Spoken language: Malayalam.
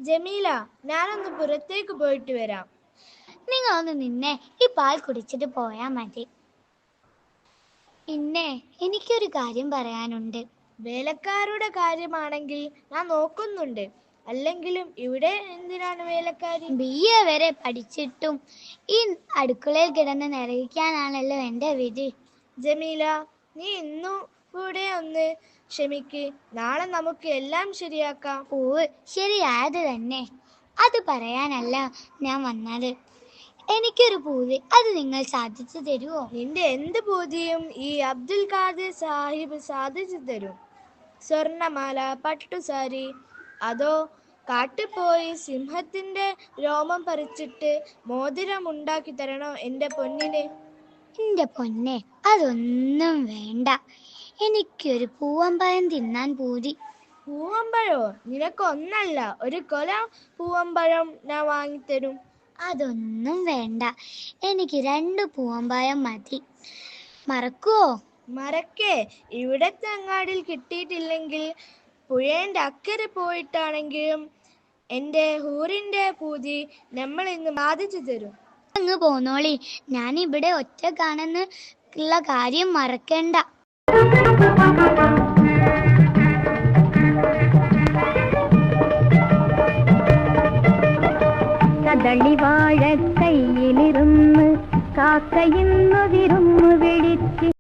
ജമീല, ഞാനൊന്ന് പുറത്തേക്ക് പോയിട്ട് വരാം. നിങ്ങളൊന്ന് നിന്നെ, ഈ പാൽ കുടിച്ചിട്ട് പോയാ മതി. പിന്നെ എനിക്കൊരു കാര്യം പറയാനുണ്ട്. വേലക്കാരുടെ കാര്യമാണെങ്കിൽ ഞാൻ നോക്കുന്നുണ്ട്. അല്ലെങ്കിലും ഇവിടെ എന്തിനാണ് വേലക്കാരി? BA വരെ പഠിച്ചിട്ടും ഈ അടുക്കളയിൽ കിടന്ന് നിറയിക്കാനാണല്ലോ എൻ്റെ വിധി. ജമീല, നീ ഇന്നും കൂടെ ഒന്ന് ക്ഷമിക്ക്. നാളെ നമുക്ക് എല്ലാം ശരിയാക്കാം. ഓ, ശരിയായത് തന്നെ. അത് പറയാനല്ല ഞാൻ വന്നത്. എനിക്കൊരു പൂതി, അത് നിങ്ങൾ സാധിച്ചു തരുമോ? നിന്റെ എന്ത് പൂതിയും ഈ അബ്ദുൽ ഖാദിർ സാഹിബ് സാധിച്ചു തരും. സ്വർണമാല, പട്ടുസാരി, അതോ കാട്ടിപ്പോയി സിംഹത്തിന്റെ രോമം പറിച്ചിട്ട് മോതിരം ഉണ്ടാക്കി തരണോ എൻ്റെ പൊന്നിന്? എൻ്റെ പൊന്നെ, അതൊന്നും വേണ്ട. എനിക്കൊരു പൂവമ്പഴം തിന്നാൻ പൂതി. പൂവമ്പഴോ? നിനക്കൊന്നല്ല, ഒരു കൊല പൂവമ്പഴം ഞാൻ വാങ്ങിത്തരും. അതൊന്നും വേണ്ട, എനിക്ക് 2 പൂവമ്പഴം മതി. മറക്കുവോ? മറക്കേ? ഇവിടത്തെ അങ്ങാടിയിൽ കിട്ടിയിട്ടില്ലെങ്കിൽ പുഴേൻ്റെ അക്കരെ പോയിട്ടാണെങ്കിലും എൻ്റെ ഹൂറിൻ്റെ പൂതി നമ്മൾ ഇന്ന് ബാധിച്ചു തരും. അങ്ങ് പോന്നോളി, ഞാനിവിടെ ഒറ്റക്കാണെന്ന് ഉള്ള കാര്യം മറക്കണ്ട. കദളിവാഴ കയ്യിലിരുന്ന് കാക്കയിന്നു വിരുന്നു വിളിച്ച്